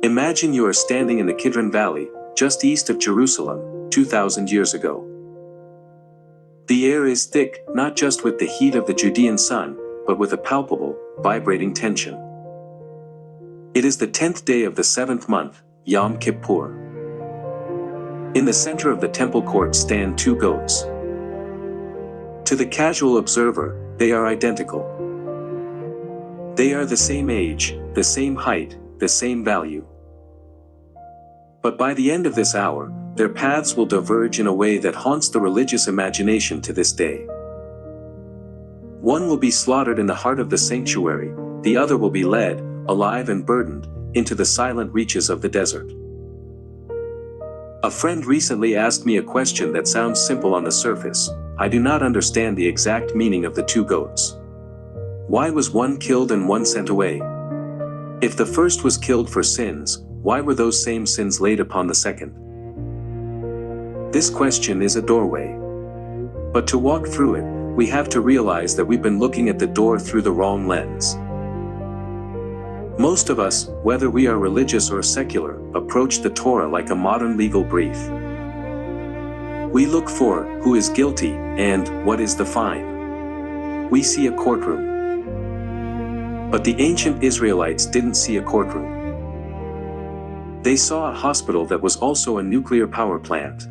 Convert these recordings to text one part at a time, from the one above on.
Imagine you are standing in the Kidron Valley, just east of Jerusalem, 2,000 years ago. The air is thick, not just with the heat of the Judean sun, but with a palpable, vibrating tension. It is the 10th day of the 7th month, Yom Kippur. In the center of the temple court stand two goats. To the casual observer, they are identical. They are the same age, the same height, the same value. But by the end of this hour, their paths will diverge in a way that haunts the religious imagination to this day. One will be slaughtered in the heart of the sanctuary, the other will be led, alive and burdened, into the silent reaches of the desert. A friend recently asked me a question that sounds simple on the surface. I do not understand the exact meaning of the two goats. Why was one killed and one sent away? If the first was killed for sins, why were those same sins laid upon the second? This question is a doorway. But to walk through it, we have to realize that we've been looking at the door through the wrong lens. Most of us, whether we are religious or secular, approach the Torah like a modern legal brief. We look for who is guilty and what is the fine. We see a courtroom. But the ancient Israelites didn't see a courtroom. They saw a hospital that was also a nuclear power plant.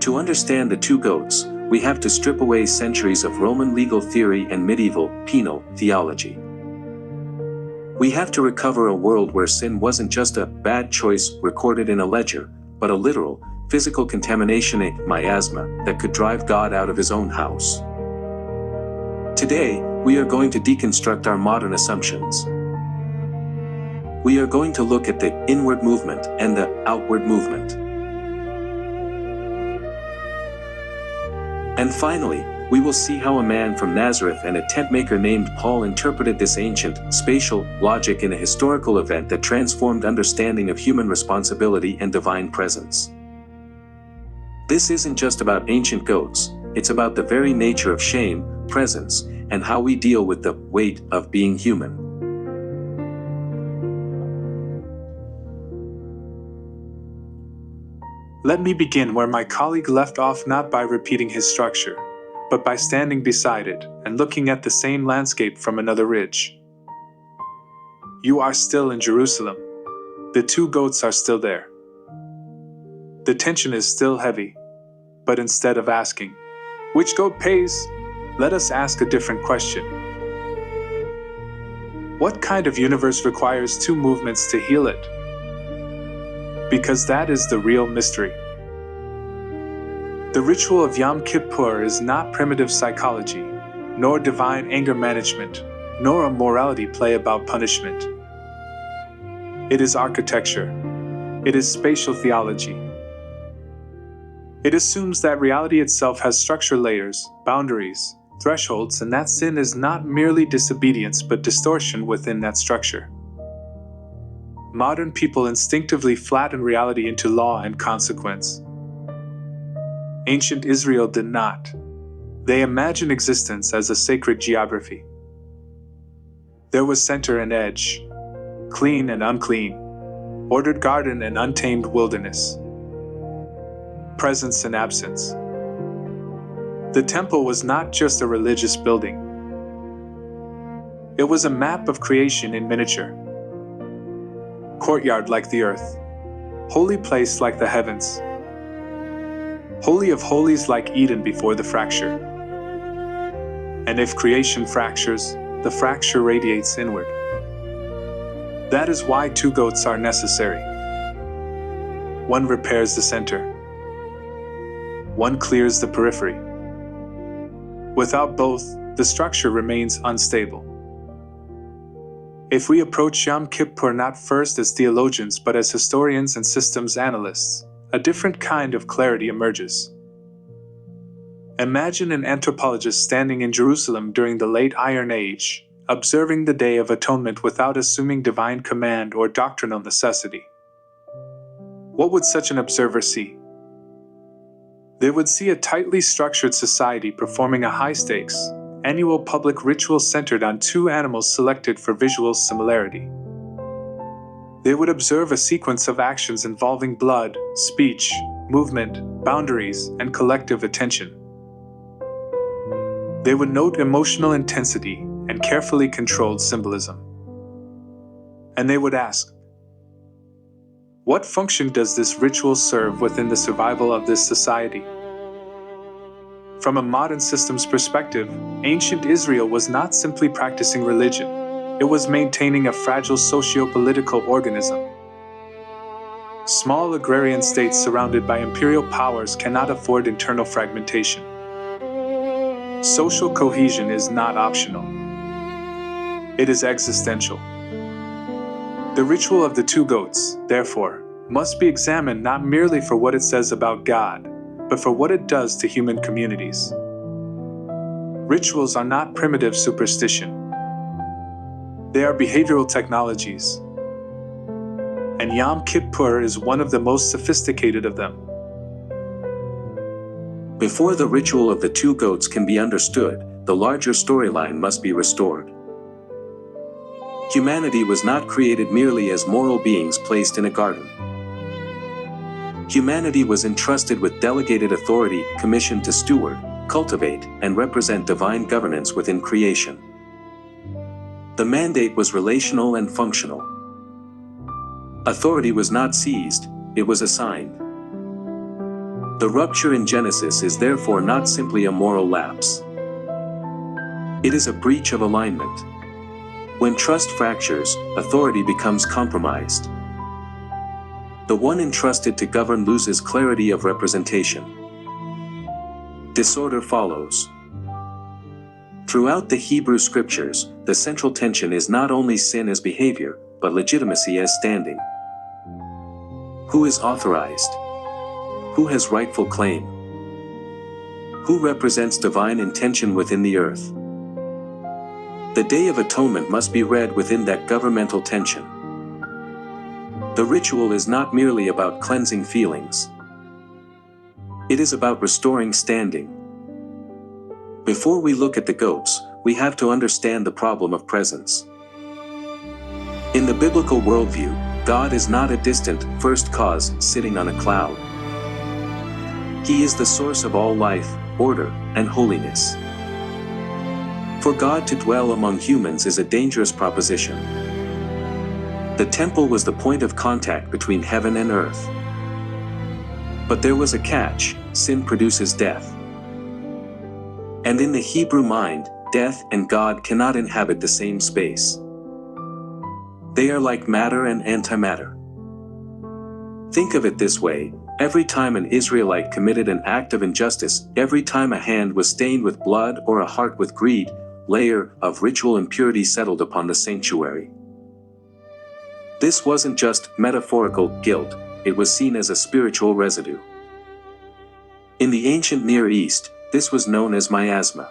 To understand the two goats, we have to strip away centuries of Roman legal theory and medieval, penal, theology. We have to recover a world where sin wasn't just a bad choice recorded in a ledger, but a literal, physical contamination, a miasma, that could drive God out of his own house. Today, we are going to deconstruct our modern assumptions. We are going to look at the inward movement and the outward movement. And finally, we will see how a man from Nazareth and a tent maker named Paul interpreted this ancient, spatial logic in a historical event that transformed understanding of human responsibility and divine presence. This isn't just about ancient goats, it's about the very nature of shame, presence, and how we deal with the weight of being human. Let me begin where my colleague left off, not by repeating his structure, but by standing beside it and looking at the same landscape from another ridge. You are still in Jerusalem. The two goats are still there. The tension is still heavy, but instead of asking, which goat pays? Let us ask a different question. What kind of universe requires two movements to heal it? Because that is the real mystery. The ritual of Yom Kippur is not primitive psychology, nor divine anger management, nor a morality play about punishment. It is architecture. It is spatial theology. It assumes that reality itself has structure layers, boundaries, thresholds, and that sin is not merely disobedience but distortion within that structure. Modern people instinctively flatten reality into law and consequence. Ancient Israel did not. They imagined existence as a sacred geography. There was center and edge, clean and unclean, ordered garden and untamed wilderness, presence and absence. The temple was not just a religious building. It was a map of creation in miniature. Courtyard like the earth, holy place like the heavens, Holy of Holies like Eden before the fracture. And if creation fractures, the fracture radiates inward. That is why two goats are necessary. One repairs the center. One clears the periphery. Without both, the structure remains unstable. If we approach Yom Kippur not first as theologians but as historians and systems analysts, a different kind of clarity emerges. Imagine an anthropologist standing in Jerusalem during the late Iron Age, observing the Day of Atonement without assuming divine command or doctrinal necessity. What would such an observer see? They would see a tightly structured society performing a high-stakes, annual public ritual centered on two animals selected for visual similarity. They would observe a sequence of actions involving blood, speech, movement, boundaries, and collective attention. They would note emotional intensity and carefully controlled symbolism. And they would ask, what function does this ritual serve within the survival of this society? From a modern systems perspective, ancient Israel was not simply practicing religion. It was maintaining a fragile socio-political organism. Small agrarian states surrounded by imperial powers cannot afford internal fragmentation. Social cohesion is not optional. It is existential. The ritual of the two goats, therefore, must be examined not merely for what it says about God, but for what it does to human communities. Rituals are not primitive superstition. They are behavioral technologies. And Yom Kippur is one of the most sophisticated of them. Before the ritual of the two goats can be understood, the larger storyline must be restored. Humanity was not created merely as moral beings placed in a garden. Humanity was entrusted with delegated authority, commissioned to steward, cultivate, and represent divine governance within creation. The mandate was relational and functional. Authority was not seized, it was assigned. The rupture in Genesis is therefore not simply a moral lapse. It is a breach of alignment. When trust fractures, authority becomes compromised. The one entrusted to govern loses clarity of representation. Disorder follows. Throughout the Hebrew scriptures, the central tension is not only sin as behavior, but legitimacy as standing. Who is authorized? Who has rightful claim? Who represents divine intention within the earth? The Day of Atonement must be read within that governmental tension. The ritual is not merely about cleansing feelings. It is about restoring standing. Before we look at the goats, we have to understand the problem of presence. In the biblical worldview, God is not a distant, first cause, sitting on a cloud. He is the source of all life, order, and holiness. For God to dwell among humans is a dangerous proposition. The temple was the point of contact between heaven and earth. But there was a catch: sin produces death. And in the Hebrew mind, death and God cannot inhabit the same space. They are like matter and antimatter. Think of it this way: every time an Israelite committed an act of injustice, every time a hand was stained with blood or a heart with greed, layer of ritual impurity settled upon the sanctuary. This wasn't just metaphorical guilt, it was seen as a spiritual residue. In the ancient Near East, this was known as miasma.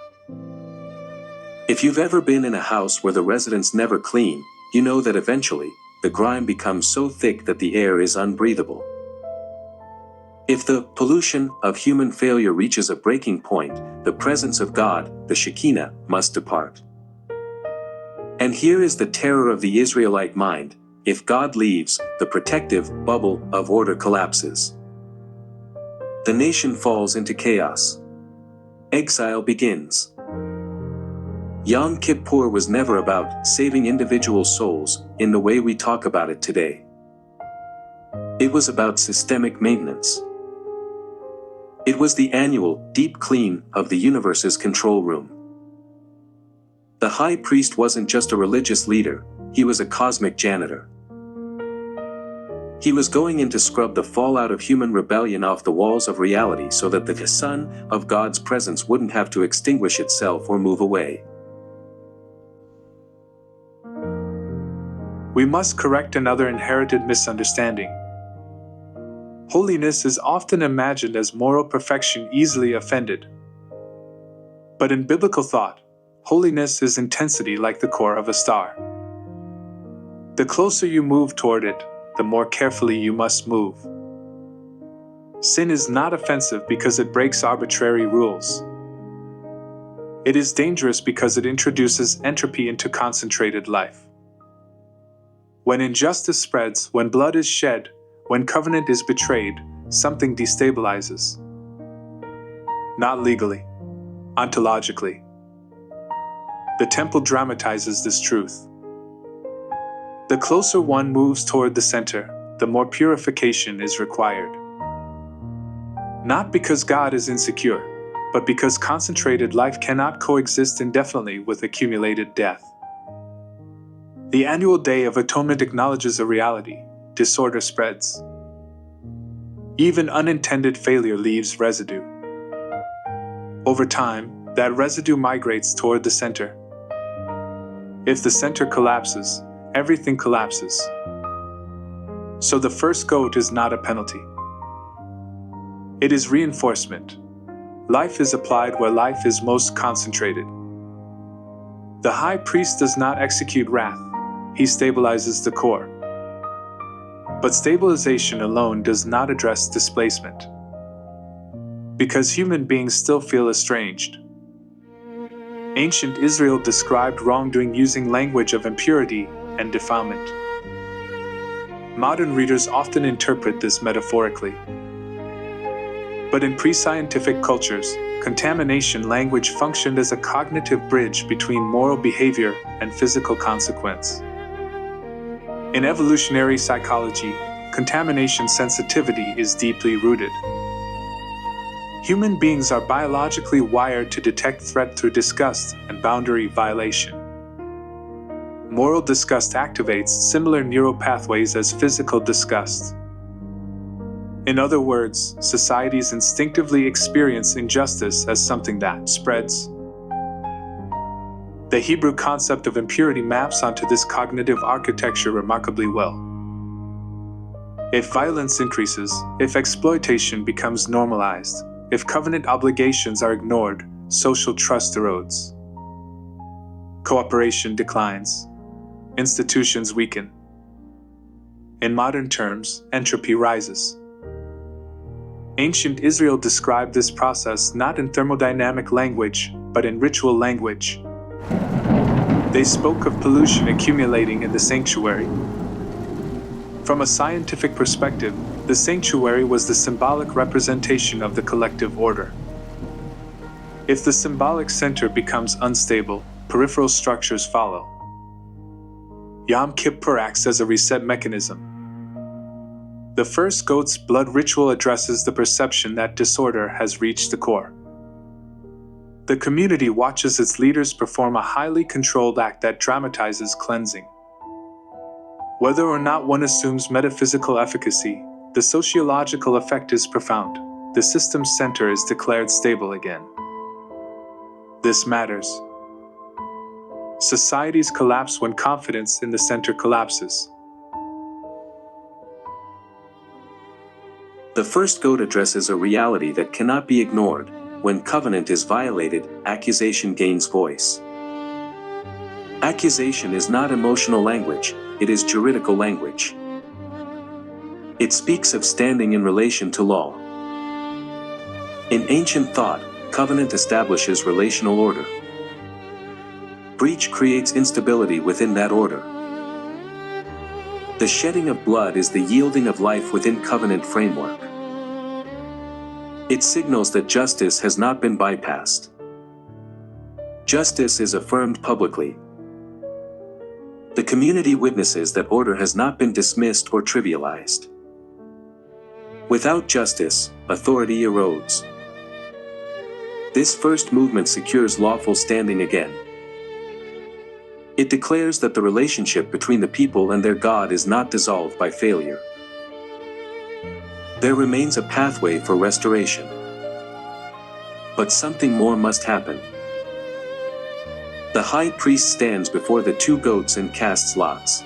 If you've ever been in a house where the residents never clean, you know that eventually, the grime becomes so thick that the air is unbreathable. If the pollution of human failure reaches a breaking point, the presence of God, the Shekinah, must depart. And here is the terror of the Israelite mind: if God leaves, the protective bubble of order collapses. The nation falls into chaos. Exile begins. Yom Kippur was never about saving individual souls in the way we talk about it today. It was about systemic maintenance. It was the annual deep clean of the universe's control room. The high priest wasn't just a religious leader, he was a cosmic janitor. He was going in to scrub the fallout of human rebellion off the walls of reality so that the sun of God's presence wouldn't have to extinguish itself or move away. We must correct another inherited misunderstanding. Holiness is often imagined as moral perfection easily offended. But in biblical thought, holiness is intensity like the core of a star. The closer you move toward it, the more carefully you must move. Sin is not offensive because it breaks arbitrary rules. It is dangerous because it introduces entropy into concentrated life. When injustice spreads, when blood is shed, when covenant is betrayed, something destabilizes. Not legally, ontologically. The temple dramatizes this truth. The closer one moves toward the center, the more purification is required. Not because God is insecure, but because concentrated life cannot coexist indefinitely with accumulated death. The annual Day of Atonement acknowledges a reality: disorder spreads. Even unintended failure leaves residue. Over time, that residue migrates toward the center. If the center collapses, everything collapses. So the first goat is not a penalty. It is reinforcement. Life is applied where life is most concentrated. The high priest does not execute wrath, he stabilizes the core. But stabilization alone does not address displacement. Because human beings still feel estranged. Ancient Israel described wrongdoing using language of impurity and defilement. Modern readers often interpret this metaphorically. But in pre-scientific cultures, contamination language functioned as a cognitive bridge between moral behavior and physical consequence. In evolutionary psychology, contamination sensitivity is deeply rooted. Human beings are biologically wired to detect threat through disgust and boundary violation. Moral disgust activates similar neural pathways as physical disgust. In other words, societies instinctively experience injustice as something that spreads. The Hebrew concept of impurity maps onto this cognitive architecture remarkably well. If violence increases, if exploitation becomes normalized, if covenant obligations are ignored, social trust erodes. Cooperation declines. Institutions weaken. In modern terms, entropy rises. Ancient Israel described this process not in thermodynamic language, but in ritual language. They spoke of pollution accumulating in the sanctuary. From a scientific perspective, the sanctuary was the symbolic representation of the collective order. If the symbolic center becomes unstable, peripheral structures follow. Yom Kippur acts as a reset mechanism. The first goat's blood ritual addresses the perception that disorder has reached the core. The community watches its leaders perform a highly controlled act that dramatizes cleansing. Whether or not one assumes metaphysical efficacy, the sociological effect is profound. The system's center is declared stable again. This matters. Societies collapse when confidence in the center collapses. The first goat addresses a reality that cannot be ignored. When covenant is violated, accusation gains voice. Accusation is not emotional language, it is juridical language. It speaks of standing in relation to law. In ancient thought, covenant establishes relational order. Breach creates instability within that order. The shedding of blood is the yielding of life within covenant framework. It signals that justice has not been bypassed. Justice is affirmed publicly. The community witnesses that order has not been dismissed or trivialized. Without justice, authority erodes. This first movement secures lawful standing again. It declares that the relationship between the people and their God is not dissolved by failure. There remains a pathway for restoration. But something more must happen. The high priest stands before the two goats and casts lots.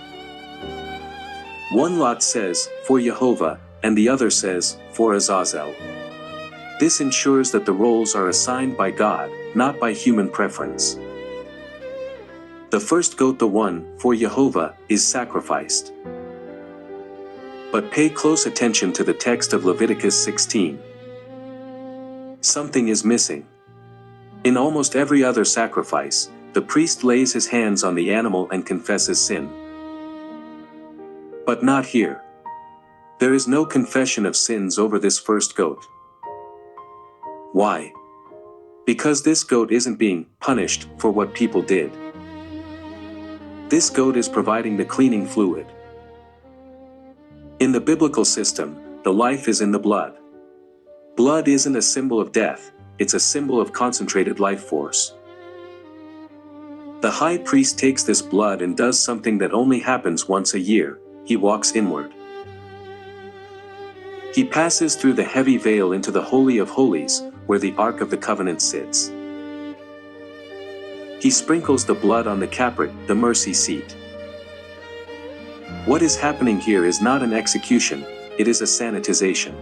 One lot says, "For Jehovah," and the other says, "For Azazel." This ensures that the roles are assigned by God, not by human preference. The first goat, the one, "For Jehovah," is sacrificed. But pay close attention to the text of Leviticus 16. Something is missing. In almost every other sacrifice, the priest lays his hands on the animal and confesses sin. But not here. There is no confession of sins over this first goat. Why? Because this goat isn't being punished for what people did. This goat is providing the cleaning fluid. In the biblical system, the life is in the blood. Blood isn't a symbol of death, it's a symbol of concentrated life force. The high priest takes this blood and does something that only happens once a year: he walks inward. He passes through the heavy veil into the Holy of Holies, where the Ark of the Covenant sits. He sprinkles the blood on the capret, the mercy seat. What is happening here is not an execution, it is a sanitization.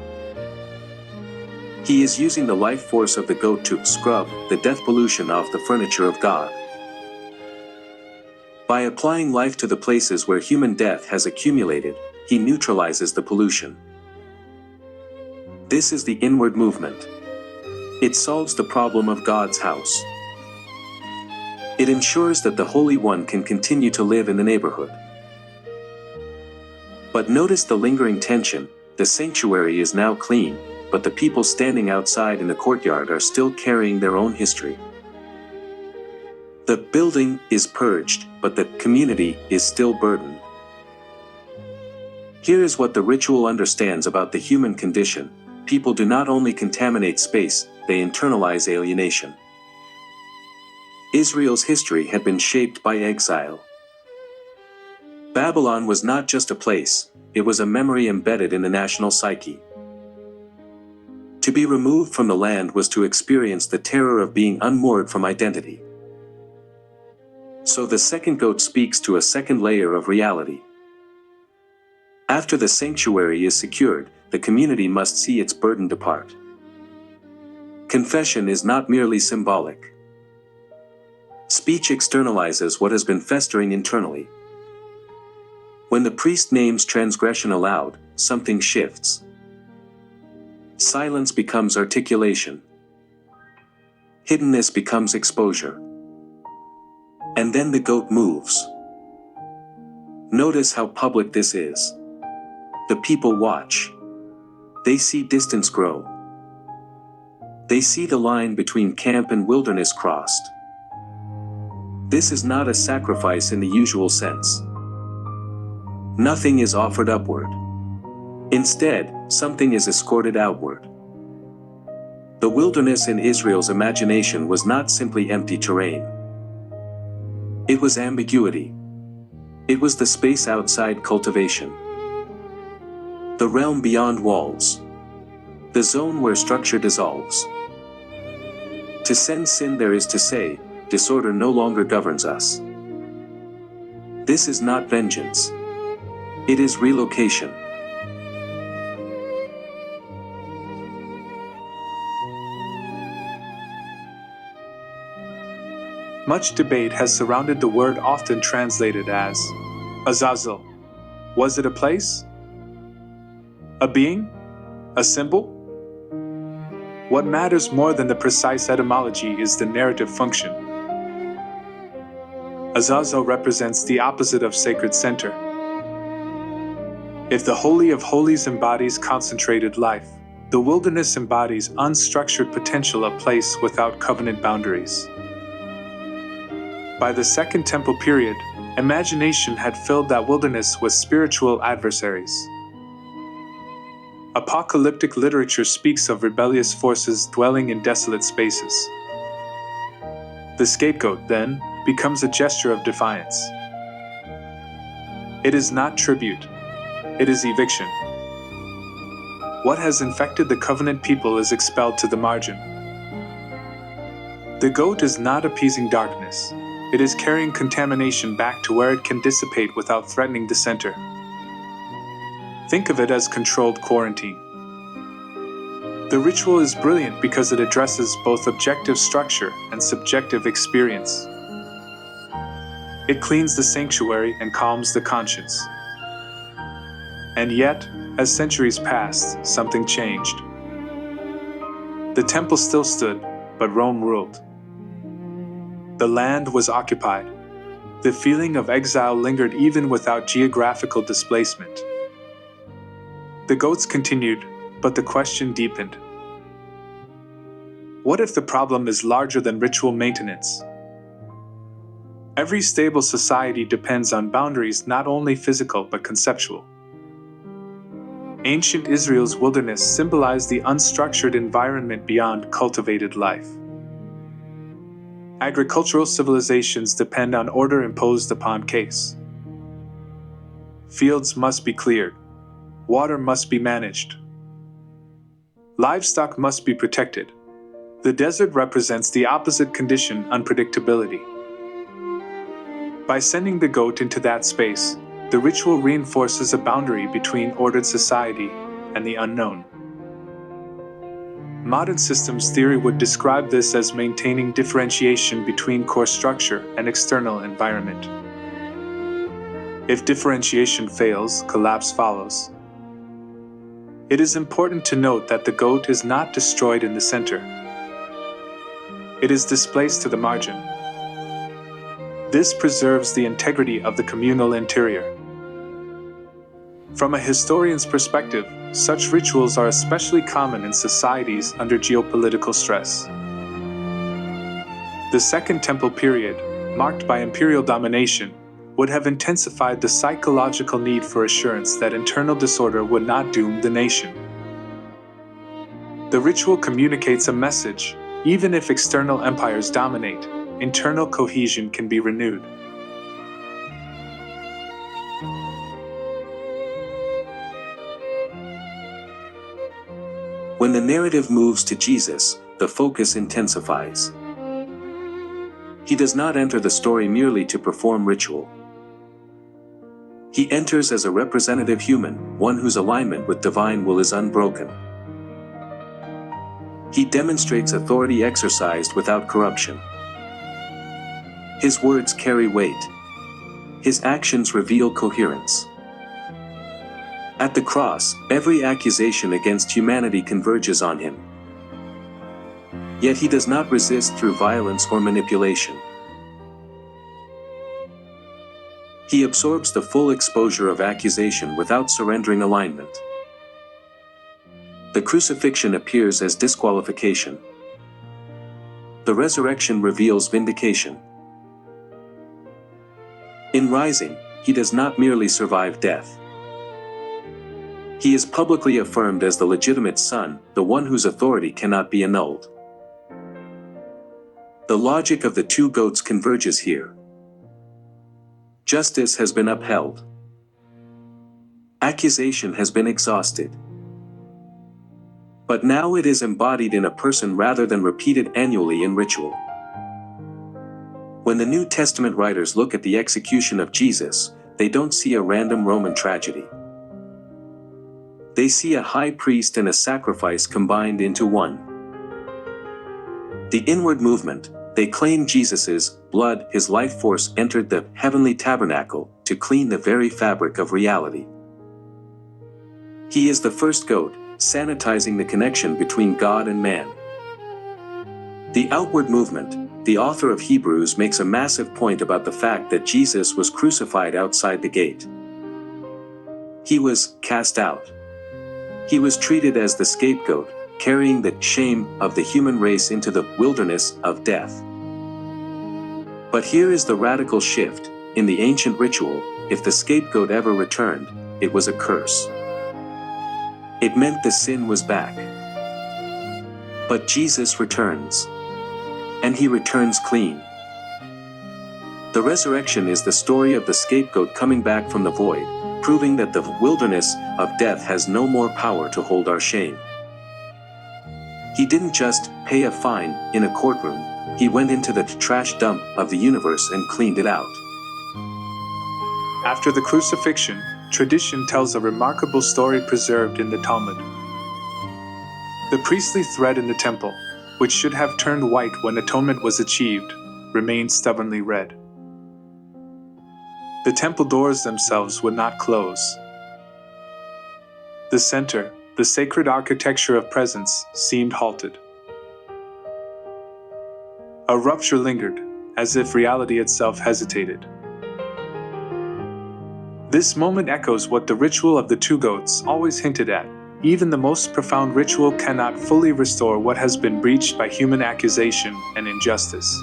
He is using the life force of the goat to scrub the death pollution off the furniture of God. By applying life to the places where human death has accumulated, he neutralizes the pollution. This is the inward movement. It solves the problem of God's house. It ensures that the Holy One can continue to live in the neighborhood. But notice the lingering tension: the sanctuary is now clean, but the people standing outside in the courtyard are still carrying their own history. The building is purged, but the community is still burdened. Here is what the ritual understands about the human condition: people do not only contaminate space, they internalize alienation. Israel's history had been shaped by exile. Babylon was not just a place, it was a memory embedded in the national psyche. To be removed from the land was to experience the terror of being unmoored from identity. So the second goat speaks to a second layer of reality. After the sanctuary is secured, the community must see its burden depart. Confession is not merely symbolic. Speech externalizes what has been festering internally. When the priest names transgression aloud, something shifts. Silence becomes articulation. Hiddenness becomes exposure. And then the goat moves. Notice how public this is. The people watch. They see distance grow. They see the line between camp and wilderness crossed. This is not a sacrifice in the usual sense. Nothing is offered upward. Instead, something is escorted outward. The wilderness in Israel's imagination was not simply empty terrain. It was ambiguity. It was the space outside cultivation. The realm beyond walls. The zone where structure dissolves. To send sin there is to say, disorder no longer governs us. This is not vengeance. It is relocation. Much debate has surrounded the word often translated as Azazel. Was it a place? A being? A symbol? What matters more than the precise etymology is the narrative function. Azazel represents the opposite of sacred center. If the Holy of Holies embodies concentrated life, the wilderness embodies unstructured potential, a place without covenant boundaries. By the Second Temple period, imagination had filled that wilderness with spiritual adversaries. Apocalyptic literature speaks of rebellious forces dwelling in desolate spaces. The scapegoat, then, becomes a gesture of defiance. It is not tribute. It is eviction. What has infected the covenant people is expelled to the margin. The goat is not appeasing darkness. It is carrying contamination back to where it can dissipate without threatening the center. Think of it as controlled quarantine. The ritual is brilliant because it addresses both objective structure and subjective experience. It cleans the sanctuary and calms the conscience. And yet, as centuries passed, something changed. The temple still stood, but Rome ruled. The land was occupied. The feeling of exile lingered even without geographical displacement. The goats continued, but the question deepened. What if the problem is larger than ritual maintenance? Every stable society depends on boundaries not only physical but conceptual. Ancient Israel's wilderness symbolized the unstructured environment beyond cultivated life. Agricultural civilizations depend on order imposed upon case. Fields must be cleared. Water must be managed. Livestock must be protected. The desert represents the opposite condition, unpredictability. By sending the goat into that space, the ritual reinforces a boundary between ordered society and the unknown. Modern systems theory would describe this as maintaining differentiation between core structure and external environment. If differentiation fails, collapse follows. It is important to note that the goat is not destroyed in the center. It is displaced to the margin. This preserves the integrity of the communal interior. From a historian's perspective, such rituals are especially common in societies under geopolitical stress. The Second Temple period, marked by imperial domination, would have intensified the psychological need for assurance that internal disorder would not doom the nation. The ritual communicates a message: even if external empires dominate, internal cohesion can be renewed. When the narrative moves to Jesus, the focus intensifies. He does not enter the story merely to perform ritual. He enters as a representative human, one whose alignment with divine will is unbroken. He demonstrates authority exercised without corruption. His words carry weight. His actions reveal coherence. At the cross, every accusation against humanity converges on him. Yet he does not resist through violence or manipulation. He absorbs the full exposure of accusation without surrendering alignment. The crucifixion appears as disqualification. The resurrection reveals vindication. In rising, he does not merely survive death. He is publicly affirmed as the legitimate son, the one whose authority cannot be annulled. The logic of the two goats converges here. Justice has been upheld. Accusation has been exhausted. But now it is embodied in a person rather than repeated annually in ritual. When the New Testament writers look at the execution of Jesus, they don't see a random Roman tragedy. They see a high priest and a sacrifice combined into one. The inward movement, they claim Jesus's blood, his life force, entered the heavenly tabernacle to clean the very fabric of reality. He is the first goat, sanitizing the connection between God and man. The outward movement, the author of Hebrews makes a massive point about the fact that Jesus was crucified outside the gate. He was cast out. He was treated as the scapegoat, carrying the shame of the human race into the wilderness of death. But here is the radical shift. In the ancient ritual, if the scapegoat ever returned, it was a curse. It meant the sin was back. But Jesus returns. And he returns clean. The resurrection is the story of the scapegoat coming back from the void, proving that the wilderness of death has no more power to hold our shame. He didn't just pay a fine in a courtroom, he went into the trash dump of the universe and cleaned it out. After the crucifixion, tradition tells a remarkable story preserved in the Talmud. The priestly thread in the temple, which should have turned white when atonement was achieved, remained stubbornly red. The temple doors themselves would not close. The center, the sacred architecture of presence, seemed halted. A rupture lingered, as if reality itself hesitated. This moment echoes what the ritual of the two goats always hinted at. Even the most profound ritual cannot fully restore what has been breached by human accusation and injustice.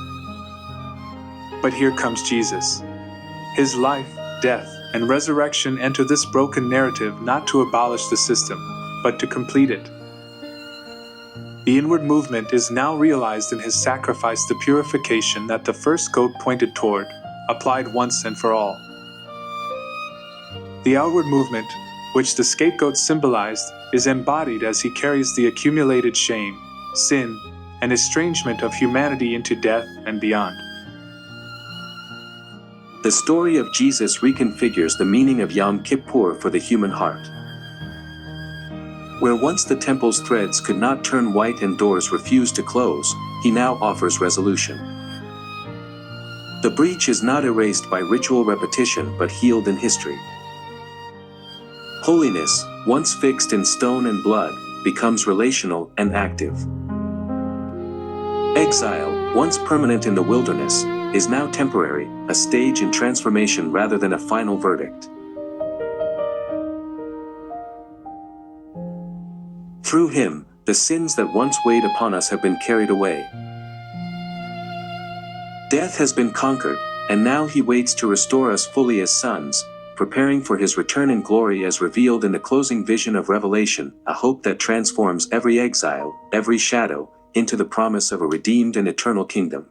But here comes Jesus. His life, death, and resurrection enter this broken narrative not to abolish the system, but to complete it. The inward movement is now realized in his sacrifice, the purification that the first goat pointed toward, applied once and for all. The outward movement, which the scapegoat symbolized, is embodied as he carries the accumulated shame, sin, and estrangement of humanity into death and beyond. The story of Jesus reconfigures the meaning of Yom Kippur for the human heart. Where once the temple's threads could not turn white and doors refused to close, he now offers resolution. The breach is not erased by ritual repetition but healed in history. Holiness, once fixed in stone and blood, becomes relational and active. Exile, once permanent in the wilderness, is now temporary, a stage in transformation rather than a final verdict. Through him, the sins that once weighed upon us have been carried away. Death has been conquered, and now he waits to restore us fully as sons, preparing for his return in glory as revealed in the closing vision of Revelation, a hope that transforms every exile, every shadow, into the promise of a redeemed and eternal kingdom.